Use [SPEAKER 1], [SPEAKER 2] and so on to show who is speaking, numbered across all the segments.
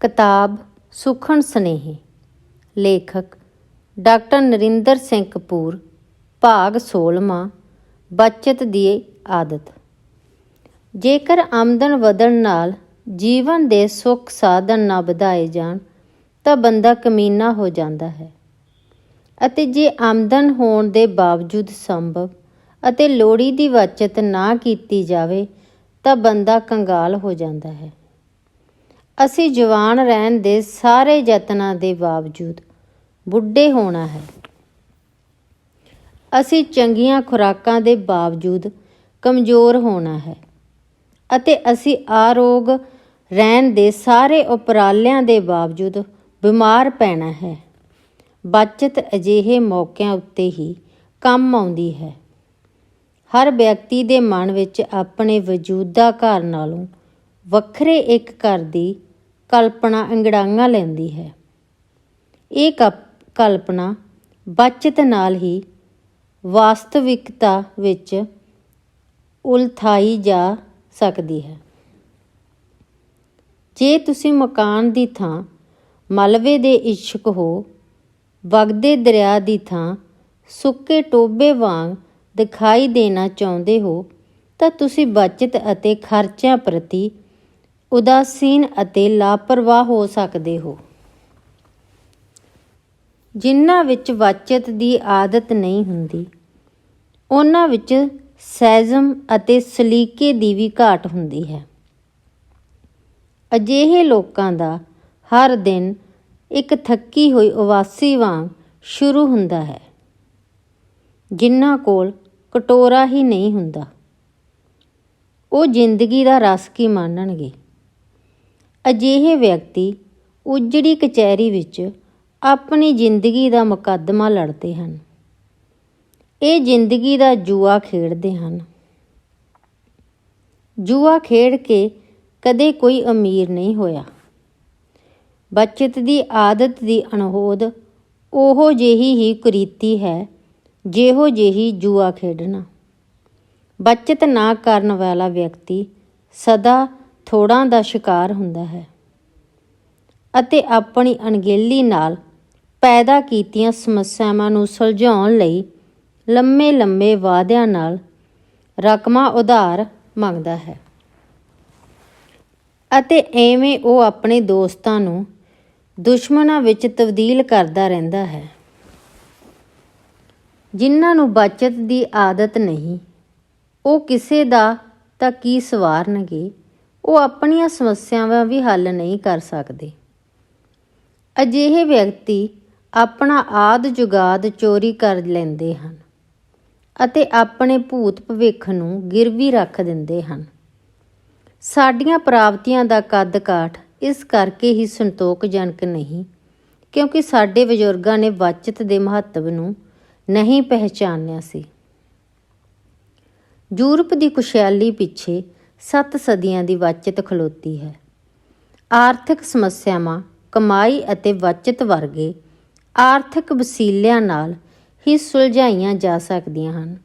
[SPEAKER 1] ਕਿਤਾਬ ਸੁਖਣ ਸੁਨੇਹੇ। ਲੇਖਕ ਡਾਕਟਰ ਨਰਿੰਦਰ ਸਿੰਘ ਕਪੂਰ। ਭਾਗ 16ਵਾਂ। ਬੱਚਤ ਦੀ ਆਦਤ। ਜੇਕਰ ਆਮਦਨ ਵਧਣ ਨਾਲ ਜੀਵਨ ਦੇ ਸੁੱਖ ਸਾਧਨ ਨਾ ਵਧਾਏ ਜਾਣ ਤਾਂ ਬੰਦਾ ਕਮੀਨਾ ਹੋ ਜਾਂਦਾ ਹੈ, ਅਤੇ ਜੇ ਆਮਦਨ ਹੋਣ ਦੇ ਬਾਵਜੂਦ ਸੰਭਵ ਅਤੇ ਲੋੜੀਂਦੀ ਬੱਚਤ ਨਾ ਕੀਤੀ ਜਾਵੇ ਤਾਂ ਬੰਦਾ ਕੰਗਾਲ ਹੋ ਜਾਂਦਾ ਹੈ। ਅਸੀਂ ਜਵਾਨ ਰਹਿਣ ਦੇ ਸਾਰੇ ਯਤਨਾਂ ਦੇ ਬਾਵਜੂਦ ਬੁੱਢੇ ਹੋਣਾ ਹੈ। ਅਸੀਂ ਚੰਗੀਆਂ ਖੁਰਾਕਾਂ ਦੇ ਬਾਵਜੂਦ ਕਮਜ਼ੋਰ ਹੋਣਾ ਹੈ, ਅਤੇ ਅਸੀਂ ਆਰੋਗ ਰਹਿਣ ਦੇ ਸਾਰੇ ਉਪਰਾਲਿਆਂ ਦੇ ਬਾਵਜੂਦ ਬਿਮਾਰ ਪੈਣਾ ਹੈ। ਬੱਚਤ ਅਜਿਹੇ ਮੌਕਿਆਂ ਉੱਤੇ ਹੀ ਕੰਮ ਆਉਂਦੀ ਹੈ। ਹਰ ਵਿਅਕਤੀ ਦੇ ਮਨ ਵਿੱਚ ਆਪਣੇ ਵਜੂਦਾ ਘਰ ਨਾਲੋਂ ਵੱਖਰੇ ਇੱਕ ਘਰ ਦੀ ਕਲਪਨਾ ਅੰਗੜਾਈਆਂ ਲੈਂਦੀ ਹੈ। ਇਹ ਕਲਪਨਾ ਬੱਚਤ ਨਾਲ ਹੀ ਵਾਸਤਵਿਕਤਾ ਵਿੱਚ ਉਲਥਾਈ ਜਾ ਸਕਦੀ ਹੈ। ਜੇ ਤੁਸੀਂ ਮਕਾਨ ਦੀ ਥਾਂ ਮਲਬੇ ਦੇ ਇੱਛੁਕ ਹੋ, ਵਗਦੇ ਦਰਿਆ ਦੀ ਥਾਂ ਸੁੱਕੇ ਟੋਭੇ ਵਾਂਗ ਦਿਖਾਈ ਦੇਣਾ ਚਾਹੁੰਦੇ ਹੋ, ਤਾਂ ਤੁਸੀਂ ਬੱਚਤ ਅਤੇ ਖਰਚਿਆਂ ਪ੍ਰਤੀ ਉਦਾਸੀਨ ਅਤੇ ਲਾਪਰਵਾਹ ਹੋ ਸਕਦੇ ਹੋ। ਜਿਨ੍ਹਾਂ ਵਿੱਚ ਬੱਚਤ ਦੀ ਆਦਤ ਨਹੀਂ ਹੁੰਦੀ, ਉਹਨਾਂ ਵਿੱਚ ਸੰਜਮ ਅਤੇ ਸਲੀਕੇ ਦੀ ਵੀ ਘਾਟ ਹੁੰਦੀ ਹੈ। ਅਜਿਹੇ ਲੋਕਾਂ ਦਾ ਹਰ ਦਿਨ ਇੱਕ ਥੱਕੀ ਹੋਈ ਉਦਾਸੀ ਵਾਂਗ ਸ਼ੁਰੂ ਹੁੰਦਾ ਹੈ, ਜਿਨ੍ਹਾਂ ਕੋਲ ਕਟੋਰਾ ਹੀ ਨਹੀਂ ਹੁੰਦਾ। ਉਹ ਜ਼ਿੰਦਗੀ ਦਾ ਰਸ ਕੀ ਮਾਣਨਗੇ। ਅਜਿਹੇ ਵਿਅਕਤੀ ਉਜੜੀ ਕਚਹਿਰੀ ਵਿੱਚ ਆਪਣੀ ਜ਼ਿੰਦਗੀ ਦਾ ਮੁਕੱਦਮਾ ਲੜਦੇ ਹਨ। ਇਹ ਜ਼ਿੰਦਗੀ ਦਾ ਜੂਆ ਖੇਡਦੇ ਹਨ। ਜੂਆ ਖੇਡ ਕੇ ਕਦੇ ਕੋਈ ਅਮੀਰ ਨਹੀਂ ਹੋਇਆ। ਬੱਚਤ ਦੀ ਆਦਤ ਦੀ ਅਣਹੋਂਦ ਉਹੋ ਜਿਹੀ ਹੀ ਕੁਰੀਤੀ ਹੈ ਜਿਹੋ ਜਿਹੀ ਜੂਆ ਖੇਡਣਾ। ਬੱਚਤ ਨਾ ਕਰਨ ਵਾਲਾ ਵਿਅਕਤੀ ਸਦਾ ਥੋੜਾਂ ਦਾ ਸ਼ਿਕਾਰ ਹੁੰਦਾ ਹੈ, ਅਤੇ ਆਪਣੀ ਅਣਗਹਿਲੀ ਨਾਲ ਪੈਦਾ ਕੀਤੀਆਂ ਸਮੱਸਿਆਵਾਂ ਨੂੰ ਸੁਲਝਾਉਣ ਲਈ ਲੰਮੇ ਵਾਅਦਿਆਂ ਨਾਲ ਰਕਮਾਂ ਉਧਾਰ ਮੰਗਦਾ ਹੈ, ਅਤੇ ਐਵੇਂ ਉਹ ਆਪਣੇ ਦੋਸਤਾਂ ਨੂੰ ਦੁਸ਼ਮਣਾਂ ਵਿੱਚ ਤਬਦੀਲ ਕਰਦਾ ਰਹਿੰਦਾ ਹੈ। ਜਿਨ੍ਹਾਂ ਨੂੰ ਬੱਚਤ ਦੀ ਆਦਤ ਨਹੀਂ, ਉਹ ਕਿਸੇ ਦਾ ਤਾਂ ਕੀ ਸਵਾਰਨਗੇ, ਉਹ ਆਪਣੀਆਂ ਸਮੱਸਿਆਵਾਂ ਵੀ ਹੱਲ ਨਹੀਂ ਕਰ ਸਕਦੇ। ਅਜਿਹੇ ਵਿਅਕਤੀ ਆਪਣਾ ਆਦ ਜੁਗਾਦ ਚੋਰੀ ਕਰ ਲੈਂਦੇ ਹਨ, ਅਤੇ ਆਪਣੇ ਭੂਤ ਭਵਿੱਖ ਨੂੰ ਗਿਰਵੀ ਰੱਖ ਦਿੰਦੇ ਹਨ। ਸਾਡੀਆਂ ਪ੍ਰਾਪਤੀਆਂ ਦਾ ਕੱਦ ਕਾਠ ਇਸ ਕਰਕੇ ਹੀ ਸੰਤੋਖਜਨਕ ਨਹੀਂ, ਕਿਉਂਕਿ ਸਾਡੇ ਬਜ਼ੁਰਗਾਂ ਨੇ ਬੱਚਤ ਦੇ ਮਹੱਤਵ ਨੂੰ ਨਹੀਂ ਪਹਿਚਾਨਿਆ ਸੀ। ਯੂਰਪ ਦੀ ਖੁਸ਼ਹਾਲੀ ਪਿੱਛੇ 7 ਸਦੀਆਂ ਦੀ ਬੱਚਤ ਖਲੋਤੀ ਹੈ। ਆਰਥਿਕ ਸਮੱਸਿਆਵਾਂ ਕਮਾਈ ਅਤੇ ਬੱਚਤ ਵਰਗੇ ਆਰਥਿਕ ਵਸੀਲਿਆਂ ਨਾਲ ਹੀ ਸੁਲਝਾਈਆਂ ਜਾ ਸਕਦੀਆਂ ਹਨ।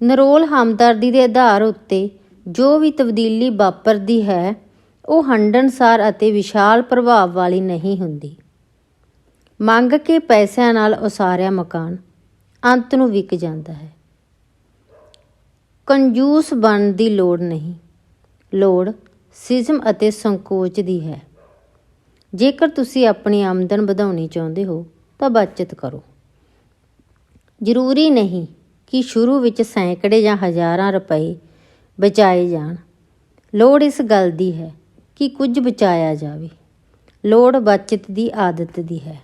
[SPEAKER 1] ਨਿਰੋਲ ਹਮਦਰਦੀ ਦੇ ਆਧਾਰ ਉੱਤੇ ਜੋ ਵੀ ਤਬਦੀਲੀ ਵਾਪਰਦੀ ਹੈ, ਉਹ ਹੰਢਣਸਾਰ ਅਤੇ ਵਿਸ਼ਾਲ ਪ੍ਰਭਾਵ ਵਾਲੀ ਨਹੀਂ ਹੁੰਦੀ। ਮੰਗ ਕੇ ਪੈਸਿਆਂ ਨਾਲ ਉਸਾਰਿਆ ਮਕਾਨ ਅੰਤ ਨੂੰ ਵਿਕ ਜਾਂਦਾ ਹੈ। ਕੰਜੂਸ ਬਣਨ ਦੀ ਲੋੜ ਨਹੀਂ, ਲੋੜ ਸਿਜ਼ਮ ਅਤੇ ਸੰਕੋਚ ਦੀ ਹੈ। ਜੇਕਰ ਤੁਸੀਂ ਆਪਣੀ ਆਮਦਨ ਵਧਾਉਣੀ ਚਾਹੁੰਦੇ ਹੋ ਤਾਂ ਬੱਚਤ ਕਰੋ। ਜ਼ਰੂਰੀ ਨਹੀਂ ਕਿ ਸ਼ੁਰੂ ਵਿੱਚ ਸੈਂਕੜੇ ਜਾਂ ਹਜ਼ਾਰਾਂ ਰੁਪਏ ਬਚਾਏ ਜਾਣ। ਲੋੜ ਇਸ ਗੱਲ ਦੀ ਹੈ ਕਿ ਕੁਝ ਬਚਾਇਆ ਜਾਵੇ। ਲੋੜ ਬੱਚਤ ਦੀ ਆਦਤ ਦੀ ਹੈ।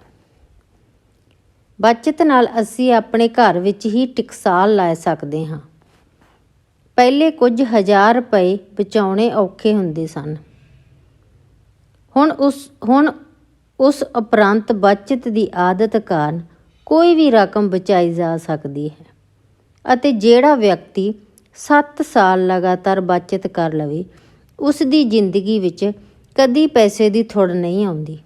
[SPEAKER 1] ਬੱਚਤ ਨਾਲ ਅਸੀਂ ਆਪਣੇ ਘਰ ਵਿੱਚ ਹੀ ਟਕਸਾਲ ਲੈ ਸਕਦੇ ਹਾਂ। ਪਹਿਲੇ ਕੁਝ ਹਜ਼ਾਰ ਰੁਪਏ ਬਚਾਉਣੇ ਔਖੇ ਹੁੰਦੇ ਸਨ। ਹੁਣ ਉਸ ਉਪਰੰਤ ਬੱਚਤ ਦੀ ਆਦਤ ਕਾਰਨ ਕੋਈ ਵੀ ਰਕਮ ਬਚਾਈ ਜਾ ਸਕਦੀ ਹੈ, ਅਤੇ ਜਿਹੜਾ ਵਿਅਕਤੀ 7 ਸਾਲ ਲਗਾਤਾਰ ਬੱਚਤ ਕਰ ਲਵੇ, ਉਸ ਦੀ ਜ਼ਿੰਦਗੀ ਵਿੱਚ ਕਦੀ ਪੈਸੇ ਦੀ ਥੁੜ ਨਹੀਂ ਆਉਂਦੀ,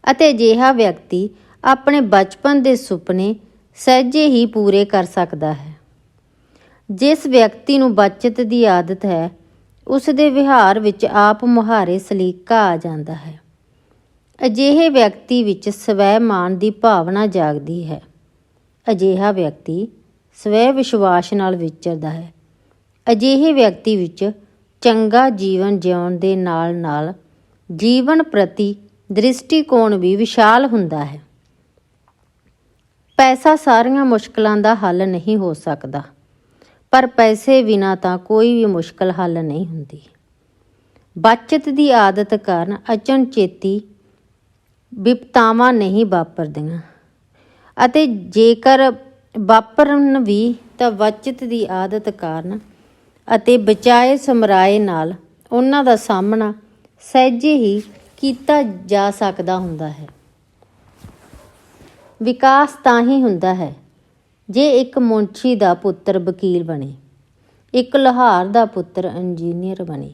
[SPEAKER 1] ਅਤੇ ਅਜਿਹਾ ਵਿਅਕਤੀ ਆਪਣੇ ਬਚਪਨ ਦੇ ਸੁਪਨੇ ਸਹਿਜੇ ਹੀ ਪੂਰੇ ਕਰ ਸਕਦਾ ਹੈ। ਜਿਸ ਵਿਅਕਤੀ ਨੂੰ ਬੱਚਤ ਦੀ ਆਦਤ ਹੈ, ਉਸ ਦੇ ਵਿਹਾਰ ਵਿੱਚ ਆਪ ਮੁਹਾਰੇ ਸਲੀਕਾ ਆ ਜਾਂਦਾ ਹੈ। ਅਜਿਹੇ ਵਿਅਕਤੀ ਵਿੱਚ ਸਵੈ ਮਾਣ ਦੀ ਭਾਵਨਾ ਜਾਗਦੀ ਹੈ। ਅਜਿਹਾ ਵਿਅਕਤੀ ਸਵੈ ਵਿਸ਼ਵਾਸ ਨਾਲ ਵਿਚਰਦਾ ਹੈ। ਅਜਿਹੇ ਵਿਅਕਤੀ ਵਿੱਚ ਚੰਗਾ ਜੀਵਨ ਜਿਉਣ ਦੇ ਨਾਲ ਨਾਲ ਜੀਵਨ ਪ੍ਰਤੀ ਦ੍ਰਿਸ਼ਟੀਕੋਣ ਵੀ ਵਿਸ਼ਾਲ ਹੁੰਦਾ ਹੈ। ਪੈਸਾ ਸਾਰੀਆਂ ਮੁਸ਼ਕਲਾਂ ਦਾ ਹੱਲ ਨਹੀਂ ਹੋ ਸਕਦਾ, ਪਰ ਪੈਸੇ ਬਿਨਾਂ ਤਾਂ ਕੋਈ ਵੀ ਮੁਸ਼ਕਲ ਹੱਲ ਨਹੀਂ ਹੁੰਦੀ। ਬੱਚਤ ਦੀ ਆਦਤ ਕਾਰਨ ਅਚਨਚੇਤੀ ਵਿਪਤਾਵਾਂ ਨਹੀਂ ਵਾਪਰਦੀਆਂ, ਅਤੇ ਜੇਕਰ ਵਾਪਰਨ ਵੀ ਤਾਂ ਬੱਚਤ ਦੀ ਆਦਤ ਕਾਰਨ ਅਤੇ ਬਚਾਏ ਸਮਰਾਏ ਨਾਲ ਉਹਨਾਂ ਦਾ ਸਾਹਮਣਾ ਸਹਿਜੇ ਹੀ ਕੀਤਾ ਜਾ ਸਕਦਾ ਹੁੰਦਾ ਹੈ। ਵਿਕਾਸ ਤਾਂ ਹੀ ਹੁੰਦਾ ਹੈ ਜੇ ਇੱਕ ਮੁਨਸ਼ੀ ਦਾ ਪੁੱਤਰ ਵਕੀਲ ਬਣੇ, ਇੱਕ ਲੋਹਾਰ ਦਾ ਪੁੱਤਰ ਇੰਜੀਨੀਅਰ ਬਣੇ,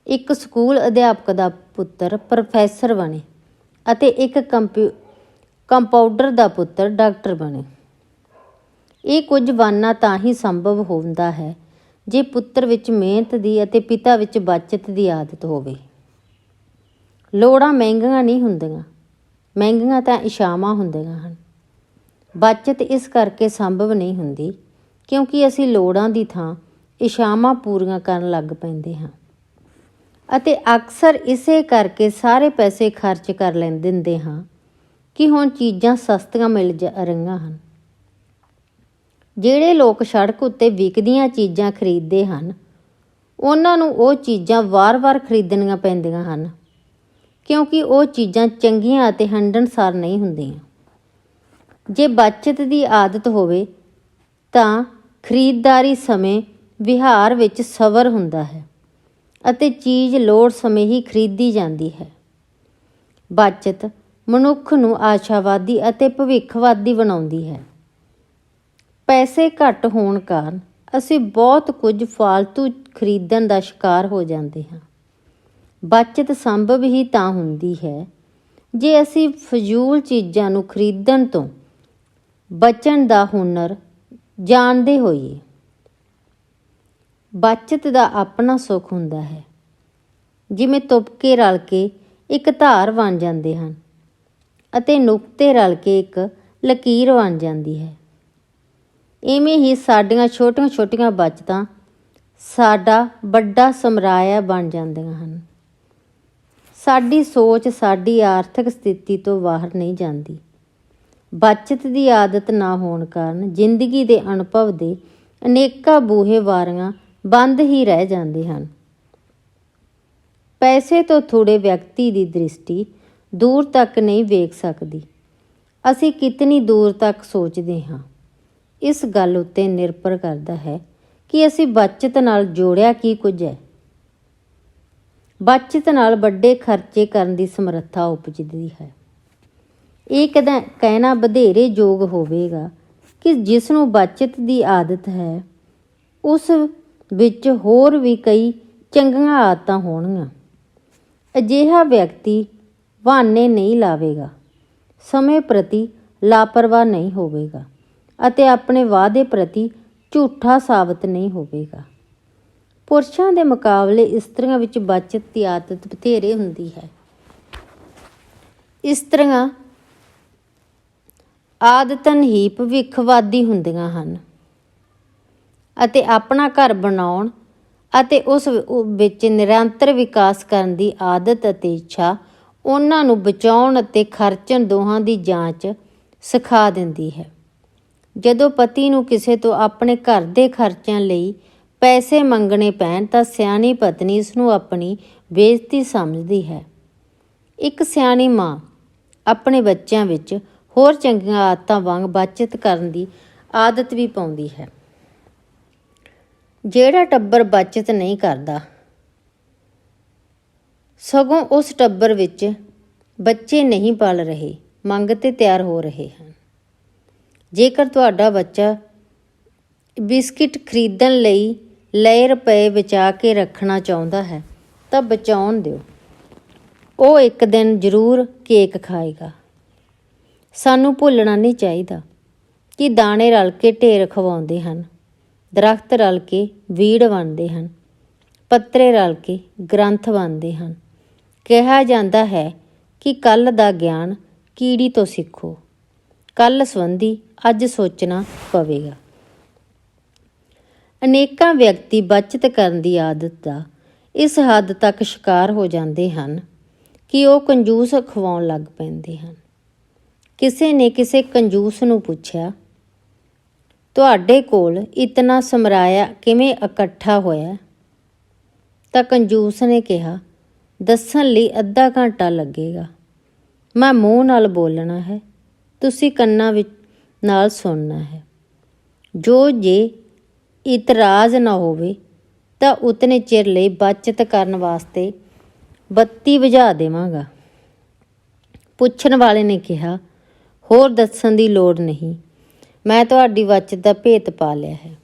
[SPEAKER 1] ਇੱਕ ਸਕੂਲ ਅਧਿਆਪਕ ਦਾ ਪੁੱਤਰ ਪ੍ਰੋਫੈਸਰ ਬਣੇ ਅਤੇ ਇੱਕ ਕੰਪਾਊਂਡਰ ਦਾ ਪੁੱਤਰ ਡਾਕਟਰ ਬਣੇ। ਇਹ ਕੁਝ ਬਣਨਾ ਤਾਂ ਹੀ ਸੰਭਵ ਹੁੰਦਾ ਹੈ ਜੇ ਪੁੱਤਰ ਵਿੱਚ ਮਿਹਨਤ ਦੀ ਅਤੇ ਪਿਤਾ ਵਿੱਚ ਬੱਚਤ ਦੀ ਆਦਤ ਹੋਵੇ। ਲੋੜਾਂ ਮਹਿੰਗੀਆਂ ਨਹੀਂ ਹੁੰਦੀਆਂ, ਮਹਿੰਗੀਆਂ ਤਾਂ ਇੱਛਾਵਾਂ ਹੁੰਦੀਆਂ ਹਨ। ਬੱਚਤ ਇਸ ਕਰਕੇ ਸੰਭਵ ਨਹੀਂ ਹੁੰਦੀ ਕਿਉਂਕਿ ਅਸੀਂ ਲੋੜਾਂ ਦੀ ਥਾਂ ਇੱਛਾਵਾਂ ਪੂਰੀਆਂ ਕਰਨ ਲੱਗ ਪੈਂਦੇ ਹਾਂ, ਅਤੇ ਅਕਸਰ ਇਸੇ ਕਰਕੇ ਸਾਰੇ ਪੈਸੇ ਖਰਚ ਕਰ ਦਿੰਦੇ ਹਾਂ ਕਿ ਹੁਣ ਚੀਜ਼ਾਂ ਸਸਤੀਆਂ ਮਿਲ ਰਹੀਆਂ ਹਨ। ਜਿਹੜੇ ਲੋਕ ਸੜਕ ਉੱਤੇ ਵਿਕਦੀਆਂ ਚੀਜ਼ਾਂ ਖਰੀਦਦੇ ਹਨ, ਉਹਨਾਂ ਨੂੰ ਉਹ ਚੀਜ਼ਾਂ ਵਾਰ-ਵਾਰ ਖਰੀਦਣੀਆਂ ਪੈਂਦੀਆਂ ਹਨ ਕਿਉਂਕਿ ਉਹ ਚੀਜ਼ਾਂ ਚੰਗੀਆਂ ਅਤੇ ਹੰਢਣਸਾਰ ਨਹੀਂ ਹੁੰਦੀਆਂ। ਜੇ ਬੱਚਤ ਦੀ ਆਦਤ ਹੋਵੇ ਤਾਂ ਖਰੀਦਦਾਰੀ ਸਮੇਂ ਵਿਹਾਰ ਵਿੱਚ ਸਬਰ ਹੁੰਦਾ ਹੈ ਅਤੇ ਚੀਜ਼ ਲੋੜ ਸਮੇਂ ਹੀ ਖਰੀਦੀ ਜਾਂਦੀ ਹੈ। ਬੱਚਤ ਮਨੁੱਖ ਨੂੰ ਆਸ਼ਾਵਾਦੀ ਅਤੇ ਭਵਿੱਖਵਾਦੀ ਬਣਾਉਂਦੀ ਹੈ। ਪੈਸੇ ਘੱਟ ਹੋਣ ਕਾਰਨ ਅਸੀਂ ਬਹੁਤ ਕੁਝ ਫਾਲਤੂ ਖਰੀਦਣ ਦਾ ਸ਼ਿਕਾਰ ਹੋ ਜਾਂਦੇ ਹਾਂ। ਬੱਚਤ ਸੰਭਵ ਹੀ ਤਾਂ ਹੁੰਦੀ ਹੈ ਜੇ ਅਸੀਂ ਫਜ਼ੂਲ ਚੀਜ਼ਾਂ ਨੂੰ ਖਰੀਦਣ ਤੋਂ ਬਚਣ ਦਾ ਹੁਨਰ ਜਾਣਦੇ ਹੋਈਏ। ਬੱਚਤ ਦਾ ਆਪਣਾ ਸੁੱਖ ਹੁੰਦਾ ਹੈ। ਜਿਵੇਂ ਤੁਪਕੇ ਰਲ ਕੇ ਇੱਕ ਧਾਰ ਬਣ ਜਾਂਦੇ ਹਨ ਅਤੇ ਨੁਕਤੇ ਰਲ ਕੇ ਇੱਕ ਲਕੀਰ ਬਣ ਜਾਂਦੀ ਹੈ, ਇਵੇਂ ਹੀ ਸਾਡੀਆਂ ਛੋਟੀਆਂ-ਛੋਟੀਆਂ ਬੱਚਤਾਂ ਸਾਡਾ ਵੱਡਾ ਸਮਰਾਇਆ ਬਣ ਜਾਂਦੀਆਂ ਹਨ। ਸਾਡੀ ਸੋਚ ਸਾਡੀ ਆਰਥਿਕ ਸਥਿਤੀ ਤੋਂ ਬਾਹਰ ਨਹੀਂ ਜਾਂਦੀ। ਬੱਚਤ ਦੀ ਆਦਤ ਨਾ ਹੋਣ ਕਾਰਨ ਜ਼ਿੰਦਗੀ ਦੇ ਅਨੁਭਵ ਦੇ ਅਨੇਕਾਂ ਬੂਹੇ ਬਾਰੀਆਂ ਬੰਦ ਹੀ ਰਹਿ ਜਾਂਦੇ ਹਨ। ਪੈਸੇ ਤੋਂ ਥੋੜ੍ਹੇ ਵਿਅਕਤੀ ਦੀ ਦ੍ਰਿਸ਼ਟੀ ਦੂਰ ਤੱਕ ਨਹੀਂ ਵੇਖ ਸਕਦੀ। ਅਸੀਂ ਕਿਤਨੀ ਦੂਰ ਤੱਕ ਸੋਚਦੇ ਹਾਂ, ਇਸ ਗੱਲ ਉੱਤੇ ਨਿਰਭਰ ਕਰਦਾ ਹੈ ਕਿ ਅਸੀਂ ਬੱਚਤ ਨਾਲ ਜੋੜਿਆ ਕੀ ਕੁਝ ਹੈ। ਬੱਚਤ ਨਾਲ ਵੱਡੇ ਖਰਚੇ ਕਰਨ ਦੀ ਸਮਰੱਥਾ ਉਪਜਦੀ ਹੈ। ਇਹ ਕਹਿਣਾ ਵਧੇਰੇ ਯੋਗ ਹੋਵੇਗਾ ਕਿ ਜਿਸ ਨੂੰ ਬੱਚਤ ਦੀ ਆਦਤ ਹੈ ਉਸ ਵਿੱਚ ਹੋਰ ਵੀ ਕਈ ਚੰਗੀਆਂ ਆਦਤਾਂ ਹੋਣਗੀਆਂ। ਅਜਿਹਾ ਵਿਅਕਤੀ ਬਹਾਨੇ ਨਹੀਂ ਲਾਵੇਗਾ, ਸਮੇਂ ਪ੍ਰਤੀ ਲਾਪਰਵਾਹ ਨਹੀਂ ਹੋਵੇਗਾ ਅਤੇ ਆਪਣੇ ਵਾਅਦੇ ਪ੍ਰਤੀ ਝੂਠਾ ਸਾਬਤ ਨਹੀਂ ਹੋਵੇਗਾ। ਪੁਰਸ਼ਾਂ ਦੇ ਮੁਕਾਬਲੇ ਇਸਤਰੀਆਂ ਵਿੱਚ ਬੱਚਤ ਦੀ ਆਦਤ ਬਥੇਰੇ ਹੁੰਦੀ ਹੈ। ਇਸਤਰੀਆਂ ਆਦਤਨ ਹੀ ਭਵਿੱਖਵਾਦੀ ਹੁੰਦੀਆਂ ਹਨ ਅਤੇ ਆਪਣਾ ਘਰ ਬਣਾਉਣ ਅਤੇ ਉਸ ਵਿੱਚ ਨਿਰੰਤਰ ਵਿਕਾਸ ਕਰਨ ਦੀ ਆਦਤ ਅਤੇ ਇੱਛਾ ਉਹਨਾਂ ਨੂੰ ਬਚਾਉਣ ਅਤੇ ਖਰਚਣ ਦੋਹਾਂ ਦੀ ਜਾਂਚ ਸਿਖਾ ਦਿੰਦੀ ਹੈ। ਜਦੋਂ ਪਤੀ ਨੂੰ ਕਿਸੇ ਤੋਂ ਆਪਣੇ ਘਰ ਦੇ ਖਰਚਿਆਂ ਲਈ ਪੈਸੇ ਮੰਗਣੇ ਪੈਣ ਤਾਂ ਸਿਆਣੀ ਪਤਨੀ ਇਸ ਨੂੰ ਆਪਣੀ ਬੇਇੱਜ਼ਤੀ ਸਮਝਦੀ ਹੈ। ਇੱਕ ਸਿਆਣੀ ਮਾਂ ਆਪਣੇ ਬੱਚਿਆਂ ਵਿੱਚ ਹੋਰ ਚੰਗੀਆਂ ਆਦਤਾਂ ਵਾਂਗ ਬੱਚਤ ਕਰਨ ਦੀ ਆਦਤ ਵੀ ਪਾਉਂਦੀ ਹੈ। ਜਿਹੜਾ ਟੱਬਰ ਬੱਚਤ ਨਹੀਂ ਕਰਦਾ, ਸਗੋਂ ਉਸ ਟੱਬਰ ਵਿੱਚ ਬੱਚੇ ਨਹੀਂ ਪਲ ਰਹੇ, ਮੰਗ 'ਤੇ ਤਿਆਰ ਹੋ ਰਹੇ ਹਨ। ਜੇਕਰ ਤੁਹਾਡਾ ਬੱਚਾ ਬਿਸਕਿਟ ਖਰੀਦਣ ਲਈ ਲਏ ਰੁਪਏ ਬਚਾ ਕੇ ਰੱਖਣਾ ਚਾਹੁੰਦਾ ਹੈ ਤਾਂ ਬਚਾਉਣ ਦਿਓ। ਉਹ ਇੱਕ ਦਿਨ ਜ਼ਰੂਰ ਕੇਕ ਖਾਏਗਾ। ਸਾਨੂੰ ਭੁੱਲਣਾ ਨਹੀਂ ਚਾਹੀਦਾ ਕਿ ਦਾਣੇ ਰਲ ਕੇ ਢੇਰ ਖਵਾਉਂਦੇ ਹਨ, ਦਰਖਤ ਰਲ ਕੇ ਬੀੜ ਬਣਦੇ ਹਨ, ਪੱਤਰੇ ਰਲ ਕੇ ਗ੍ਰੰਥ ਬਣਦੇ ਹਨ। ਕਿਹਾ ਜਾਂਦਾ ਹੈ ਕਿ ਕੱਲ੍ਹ ਦਾ ਗਿਆਨ ਕੀੜੀ ਤੋਂ ਸਿੱਖੋ। ਕੱਲ੍ਹ ਸੰਬੰਧੀ ਅੱਜ ਸੋਚਣਾ ਪਵੇਗਾ। ਅਨੇਕਾਂ ਵਿਅਕਤੀ ਬੱਚਤ ਕਰਨ ਦੀ ਆਦਤ ਦਾ ਇਸ ਹੱਦ ਤੱਕ ਸ਼ਿਕਾਰ ਹੋ ਜਾਂਦੇ ਹਨ ਕਿ ਉਹ ਕੰਜੂਸ ਖਵਾਉਣ ਲੱਗ ਪੈਂਦੇ ਹਨ। ਕਿਸੇ ਨੇ ਕਿਸੇ ਕੰਜੂਸ ਨੂੰ ਪੁੱਛਿਆ, ਤੁਹਾਡੇ ਕੋਲ ਇਤਨਾ ਸਮਰਾਇਆ ਕਿਵੇਂ ਇਕੱਠਾ ਹੋਇਆ? ਤਾਂ ਕੰਜੂਸ ਨੇ ਕਿਹਾ, ਦੱਸਣ ਲਈ ਅੱਧਾ ਘੰਟਾ ਲੱਗੇਗਾ। ਮੈਂ ਮੂੰਹ ਨਾਲ ਬੋਲਣਾ ਹੈ, ਤੁਸੀਂ ਕੰਨਾਂ ਵਿੱਚ ਨਾਲ ਸੁਣਨਾ ਹੈ। ਜੋ ਜੇ ਇਤਰਾਜ਼ ਨਾ ਹੋਵੇ ਤਾਂ ਉਤਨੇ ਚਿਰ ਲਈ ਬੱਚਤ ਕਰਨ ਵਾਸਤੇ ਬੱਤੀ ਬੁਝਾ ਦੇਵਾਂਗਾ। ਪੁੱਛਣ ਵਾਲੇ ਨੇ ਕਿਹਾ, ਹੋਰ ਦੱਸਣ ਦੀ ਲੋੜ ਨਹੀਂ, ਮੈਂ ਤੁਹਾਡੀ ਬੱਚਤ ਦਾ ਭੇਤ ਪਾ ਲਿਆ ਹੈ।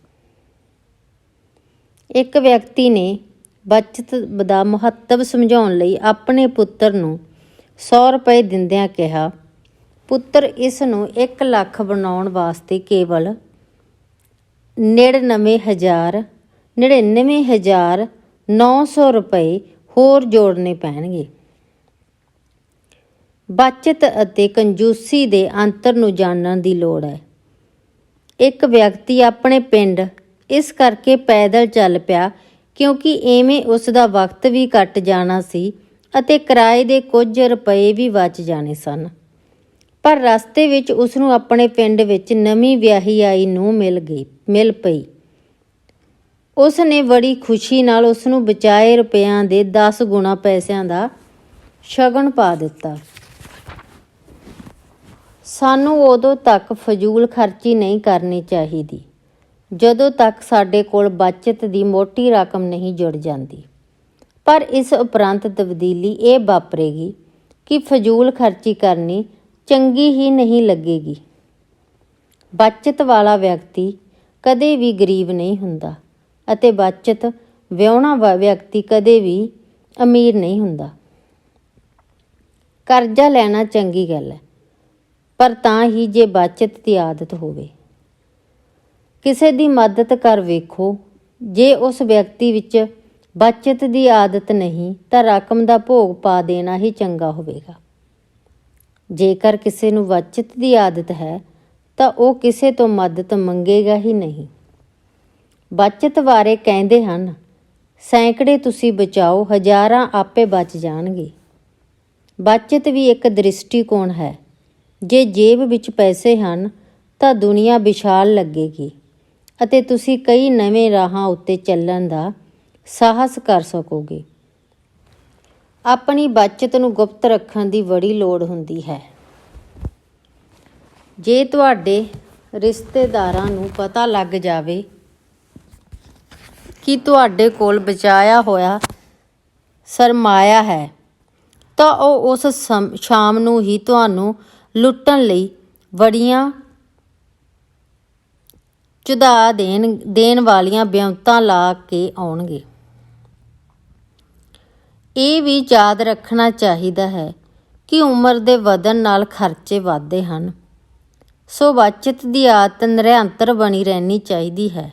[SPEAKER 1] ਇੱਕ ਵਿਅਕਤੀ ਨੇ ਬੱਚਤ ਦਾ ਮਹੱਤਵ ਸਮਝਾਉਣ ਲਈ ਆਪਣੇ ਪੁੱਤਰ ਨੂੰ 100 ਰੁਪਏ ਦਿੰਦਿਆਂ ਕਿਹਾ, ਪੁੱਤਰ, ਇਸ ਨੂੰ 1 ਲੱਖ ਬਣਾਉਣ ਵਾਸਤੇ ਕੇਵਲ 99,900 ਰੁਪਏ ਹੋਰ ਜੋੜਨੇ ਪੈਣਗੇ। ਬੱਚਤ ਅਤੇ ਕੰਜੂਸੀ ਦੇ ਅੰਤਰ ਨੂੰ ਜਾਣਨ ਦੀ ਲੋੜ ਹੈ। ਇੱਕ ਵਿਅਕਤੀ ਆਪਣੇ ਪਿੰਡ ਇਸ ਕਰਕੇ ਪੈਦਲ ਚੱਲ ਪਿਆ ਕਿਉਂਕਿ ਐਵੇਂ ਉਸ ਦਾ ਵਕਤ ਵੀ ਘੱਟ ਜਾਣਾ ਸੀ ਅਤੇ ਕਿਰਾਏ ਦੇ ਕੁਝ ਰੁਪਏ ਵੀ ਬਚ ਜਾਣੇ ਸਨ। ਪਰ ਰਸਤੇ ਵਿੱਚ ਉਸ ਨੂੰ ਆਪਣੇ ਪਿੰਡ ਵਿੱਚ ਨਵੀਂ ਵਿਆਹੀ ਆਈ ਨੂੰ ਮਿਲ ਪਈ। ਉਸ ਨੇ ਬੜੀ ਖੁਸ਼ੀ ਨਾਲ ਉਸ ਨੂੰ ਬਚਾਏ ਰੁਪਇਆਂ ਦੇ 10 ਗੁਣਾ ਪੈਸਿਆਂ ਦਾ ਸ਼ਗਨ ਪਾ ਦਿੱਤਾ। ਸਾਨੂੰ ਉਦੋਂ ਤੱਕ ਫਜ਼ੂਲ ਖਰਚੀ ਨਹੀਂ ਕਰਨੀ ਚਾਹੀਦੀ ਜਦੋਂ ਤੱਕ ਸਾਡੇ ਕੋਲ ਬੱਚਤ ਦੀ ਮੋਟੀ ਰਕਮ ਨਹੀਂ ਜੁੜ ਜਾਂਦੀ। ਪਰ ਇਸ ਉਪਰੰਤ ਤਬਦੀਲੀ ਇਹ ਵਾਪਰੇਗੀ ਕਿ ਫਜ਼ੂਲ ਖਰਚੀ ਕਰਨੀ ਚੰਗੀ ਹੀ ਨਹੀਂ ਲੱਗੇਗੀ। ਬੱਚਤ ਵਾਲਾ ਵਿਅਕਤੀ ਕਦੇ ਵੀ ਗਰੀਬ ਨਹੀਂ ਹੁੰਦਾ ਅਤੇ ਬੱਚਤ ਵਿਆਹੁਣਾ ਵਿਅਕਤੀ ਕਦੇ ਵੀ ਅਮੀਰ ਨਹੀਂ ਹੁੰਦਾ। ਕਰਜ਼ਾ ਲੈਣਾ ਚੰਗੀ ਗੱਲ ਹੈ, ਪਰ ਤਾਂ ਹੀ ਜੇ ਬੱਚਤ ਦੀ ਆਦਤ ਹੋਵੇ। ਕਿਸੇ ਦੀ ਮਦਦ ਕਰ ਵੇਖੋ। ਜੇ ਉਸ ਵਿਅਕਤੀ ਵਿੱਚ ਬੱਚਤ ਦੀ ਆਦਤ ਨਹੀਂ ਤਾਂ ਰਕਮ ਦਾ ਭੋਗ ਪਾ ਦੇਣਾ ਹੀ ਚੰਗਾ ਹੋਵੇਗਾ। ਜੇਕਰ ਕਿਸੇ ਨੂੰ ਬੱਚਤ ਦੀ ਆਦਤ ਹੈ ਤਾਂ ਉਹ ਕਿਸੇ ਤੋਂ ਮਦਦ ਮੰਗੇਗਾ ਹੀ ਨਹੀਂ। ਬੱਚਤ ਬਾਰੇ ਕਹਿੰਦੇ ਹਨ, ਸੈਂਕੜੇ ਤੁਸੀਂ ਬਚਾਓ, ਹਜ਼ਾਰਾਂ ਆਪੇ ਬਚ ਜਾਣਗੇ। ਬੱਚਤ ਵੀ ਇੱਕ ਦ੍ਰਿਸ਼ਟੀਕੋਣ ਹੈ। ਜੇ ਜੇਬ ਵਿੱਚ ਪੈਸੇ ਹਨ ਤਾਂ ਦੁਨੀਆ ਵਿਸ਼ਾਲ ਲੱਗੇਗੀ ਅਤੇ ਤੁਸੀਂ ਕਈ ਨਵੇਂ ਰਾਹਾਂ ਉੱਤੇ ਚੱਲਣ ਦਾ ਸਾਹਸ ਕਰ ਸਕੋਗੇ। ਆਪਣੀ ਬੱਚਤ ਨੂੰ ਗੁਪਤ ਰੱਖਣ ਦੀ ਬੜੀ ਲੋੜ ਹੁੰਦੀ ਹੈ। ਜੇ ਤੁਹਾਡੇ ਰਿਸ਼ਤੇਦਾਰਾਂ ਨੂੰ ਪਤਾ ਲੱਗ ਜਾਵੇ ਕਿ ਤੁਹਾਡੇ ਕੋਲ ਬਚਾਇਆ ਹੋਇਆ ਸਰਮਾਇਆ ਹੈ ਤਾਂ ਉਹ ਉਸ ਸ਼ਾਮ ਨੂੰ ਹੀ ਤੁਹਾਨੂੰ ਲੁੱਟਣ ਲਈ ਬੜੀਆਂ ਚੁਧਾ ਦੇਣ ਵਾਲੀਆਂ ਵਿਉਂਤਾਂ ਲਾ ਕੇ ਆਉਣਗੇ। ਇਹ ਵੀ ਯਾਦ ਰੱਖਣਾ ਚਾਹੀਦਾ ਹੈ ਕਿ ਉਮਰ ਦੇ ਵਧਣ ਨਾਲ ਖਰਚੇ ਵੱਧਦੇ ਹਨ, ਸੋ ਬੱਚਤ ਦੀ ਆਦਤ ਨਿਰੰਤਰ ਬਣੀ ਰਹਿਣੀ ਚਾਹੀਦੀ ਹੈ।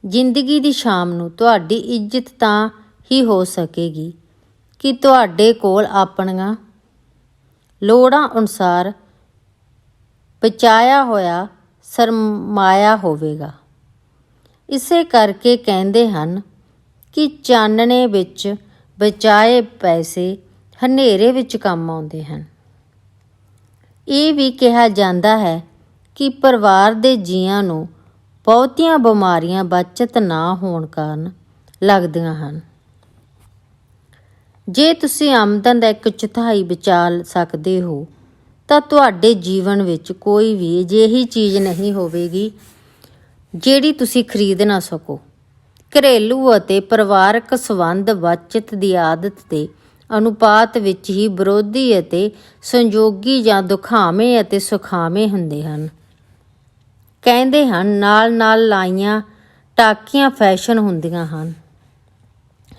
[SPEAKER 1] ਜ਼ਿੰਦਗੀ ਦੀ ਸ਼ਾਮ ਨੂੰ ਤੁਹਾਡੀ ਇੱਜ਼ਤ ਤਾਂ ਹੀ ਹੋ ਸਕੇਗੀ ਕਿ ਤੁਹਾਡੇ ਕੋਲ ਆਪਣੀਆਂ ਲੋੜਾਂ ਅਨੁਸਾਰ ਬਚਾਇਆ ਹੋਇਆ ਸਰਮਾਇਆ ਹੋਵੇਗਾ। ਇਸੇ ਕਰਕੇ ਕਹਿੰਦੇ ਹਨ ਕਿ ਚਾਨਣੇ ਵਿੱਚ ਬਚਾਏ ਪੈਸੇ ਹਨੇਰੇ ਵਿੱਚ ਕੰਮ ਆਉਂਦੇ ਹਨ। ਇਹ ਵੀ ਕਿਹਾ ਜਾਂਦਾ ਹੈ ਕਿ ਪਰਿਵਾਰ ਦੇ ਜੀਆਂ ਨੂੰ ਬਹੁਤੀਆਂ ਬਿਮਾਰੀਆਂ ਬੱਚਤ ਨਾ ਹੋਣ ਕਾਰਨ ਲੱਗਦੀਆਂ ਹਨ। ਜੇ ਤੁਸੀਂ ਆਮਦਨ ਦਾ 1/4 ਬਚਾ ਸਕਦੇ ਹੋ ਤਾਂ ਤੁਹਾਡੇ ਜੀਵਨ ਵਿੱਚ ਕੋਈ ਵੀ ਅਜਿਹੀ ਚੀਜ਼ ਨਹੀਂ ਹੋਵੇਗੀ ਜਿਹੜੀ ਤੁਸੀਂ ਖਰੀਦ ਨਾ ਸਕੋ। ਘਰੇਲੂ ਅਤੇ ਪਰਿਵਾਰਕ ਸੰਬੰਧ ਬੱਚਤ ਦੀ ਆਦਤ ਦੇ ਅਨੁਪਾਤ ਵਿੱਚ ਹੀ ਵਿਰੋਧੀ ਅਤੇ ਸੰਯੋਗੀ ਜਾਂ ਦੁਖਾਵੇਂ ਅਤੇ ਸੁਖਾਵੇਂ ਹੁੰਦੇ ਹਨ। ਕਹਿੰਦੇ ਹਨ, ਨਾਲ ਨਾਲ ਲਾਈਆਂ ਟਾਕੀਆਂ ਫੈਸ਼ਨ ਹੁੰਦੀਆਂ ਹਨ,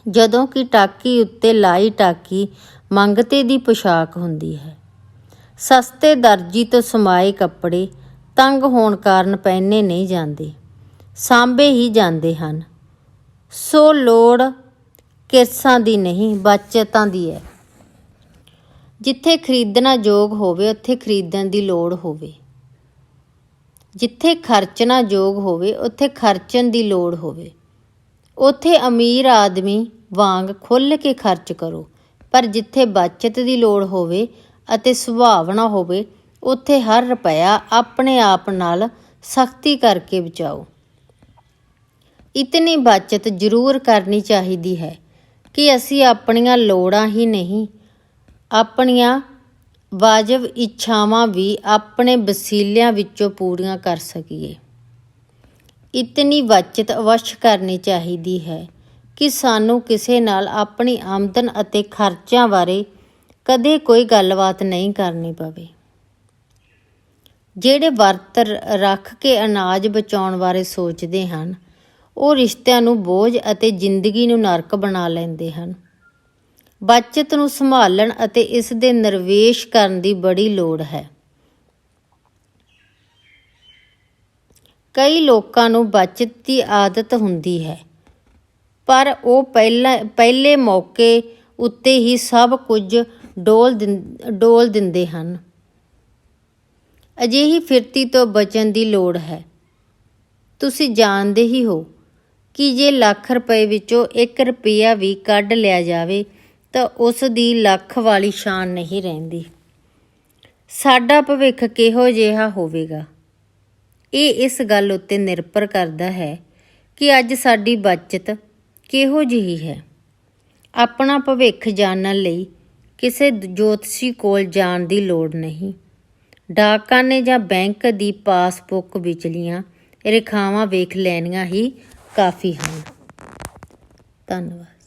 [SPEAKER 1] ਜਦੋਂ ਕਿ ਟਾਕੀ ਉੱਤੇ ਲਾਈ ਟਾਕੀ ਮੰਗਤੇ ਦੀ ਪੁਸ਼ਾਕ ਹੁੰਦੀ ਹੈ। ਸਸਤੇ ਦਰਜੀ ਤੋਂ ਸਮਾਏ ਕੱਪੜੇ ਤੰਗ ਹੋਣ ਕਾਰਨ ਪਹਿਨੇ ਨਹੀਂ ਜਾਂਦੇ, ਸਾਂਭੇ ਹੀ ਜਾਂਦੇ ਹਨ। ਸੋ ਲੋੜ ਕਿਰਸਾਂ ਦੀ ਨਹੀਂ, ਬਚਤਾਂ ਦੀ ਹੈ। ਜਿੱਥੇ ਖਰੀਦਣਾ ਯੋਗ ਹੋਵੇ ਉੱਥੇ ਖਰੀਦਣ ਦੀ ਲੋੜ ਹੋਵੇ, ਜਿੱਥੇ ਖਰਚਣਾ ਯੋਗ ਹੋਵੇ ਉੱਥੇ ਖਰਚਣ ਦੀ ਲੋੜ ਹੋਵੇ। ਉੱਥੇ ਅਮੀਰ ਆਦਮੀ ਵਾਂਗ ਖੁੱਲ੍ਹ ਕੇ ਖਰਚ ਕਰੋ, ਪਰ ਜਿੱਥੇ ਬਚਤ ਦੀ ਲੋੜ ਹੋਵੇ ਅਤੇ ਸੁਭਾਵਨਾ ਹੋਵੇ ਉੱਥੇ ਹਰ ਰੁਪਇਆ ਆਪਣੇ ਆਪ ਨਾਲ ਸਖਤੀ ਕਰਕੇ ਬਚਾਓ। ਇਤਨੀ ਬਚਤ ਜ਼ਰੂਰ ਕਰਨੀ ਚਾਹੀਦੀ ਹੈ ਕਿ ਅਸੀਂ ਆਪਣੀਆਂ ਲੋੜਾਂ ਹੀ ਨਹੀਂ, ਆਪਣੀਆਂ ਵਾਜਬ ਇੱਛਾਵਾਂ ਵੀ ਆਪਣੇ ਵਸੀਲਿਆਂ ਵਿੱਚੋਂ ਪੂਰੀਆਂ ਕਰ ਸਕੀਏ। ਇਤਨੀ ਬਚਤ ਅਵੱਸ਼ ਕਰਨੀ ਚਾਹੀਦੀ ਹੈ ਕਿ ਸਾਨੂੰ ਕਿਸੇ ਨਾਲ ਆਪਣੀ ਆਮਦਨ ਅਤੇ ਖਰਚਿਆਂ ਬਾਰੇ ਕਦੇ ਕੋਈ ਗੱਲਬਾਤ ਨਹੀਂ ਕਰਨੀ ਪਵੇ। ਜਿਹੜੇ ਵਰਤ ਰੱਖ ਕੇ ਅਨਾਜ ਬਚਾਉਣ ਬਾਰੇ ਸੋਚਦੇ ਹਨ ਉਹ ਰਿਸ਼ਤਿਆਂ ਨੂੰ ਬੋਝ ਅਤੇ ਜ਼ਿੰਦਗੀ ਨੂੰ ਨਰਕ ਬਣਾ ਲੈਂਦੇ ਹਨ। ਬਚਤ ਨੂੰ ਸੰਭਾਲਣ ਅਤੇ ਇਸ ਦੇ ਨਿਰਵੇਸ਼ ਕਰਨ ਦੀ ਬੜੀ ਲੋੜ ਹੈ। ਕਈ ਲੋਕਾਂ ਨੂੰ ਬਚਤ ਦੀ ਆਦਤ ਹੁੰਦੀ ਹੈ, ਪਰ ਉਹ ਪਹਿਲੇ ਮੌਕੇ ਉੱਤੇ ਹੀ ਸਭ ਕੁਝ ਡੋਲ ਦਿੰਦੇ ਹਨ। ਅਜਿਹੀ ਫਿਰਤੀ ਤੋਂ ਬਚਣ ਦੀ ਲੋੜ ਹੈ। ਤੁਸੀਂ ਜਾਣਦੇ ਹੀ ਹੋ ਕਿ ਜੇ ਲੱਖ ਰੁਪਏ ਵਿੱਚੋਂ 1 ਰੁਪਇਆ ਵੀ ਕੱਢ ਲਿਆ ਜਾਵੇ ਤਾਂ ਉਸ ਦੀ ਲੱਖ ਵਾਲੀ ਸ਼ਾਨ ਨਹੀਂ ਰਹਿੰਦੀ। ਸਾਡਾ ਭਵਿੱਖ ਕਿਹੋ ਜਿਹਾ ਹੋਵੇਗਾ, ਇਹ ਇਸ ਗੱਲ ਉੱਤੇ ਨਿਰਭਰ ਕਰਦਾ ਹੈ ਕਿ ਅੱਜ ਸਾਡੀ ਬਚਤ ਕਿਹੋ ਜਿਹੀ ਹੈ। ਆਪਣਾ ਭਵਿੱਖ ਜਾਣਨ ਲਈ ਕਿਸੇ ਜੋਤਸ਼ੀ ਕੋਲ ਜਾਣ ਦੀ ਲੋੜ ਨਹੀਂ। ਡਾਕਖਾਨੇ ਜਾਂ ਬੈਂਕ ਦੀ ਪਾਸਬੁੱਕ ਵਿਚਲੀਆਂ ਰੇਖਾਵਾਂ ਵੇਖ ਲੈਣੀਆਂ ਹੀ ਕਾਫੀ ਹਨ। ਧੰਨਵਾਦ।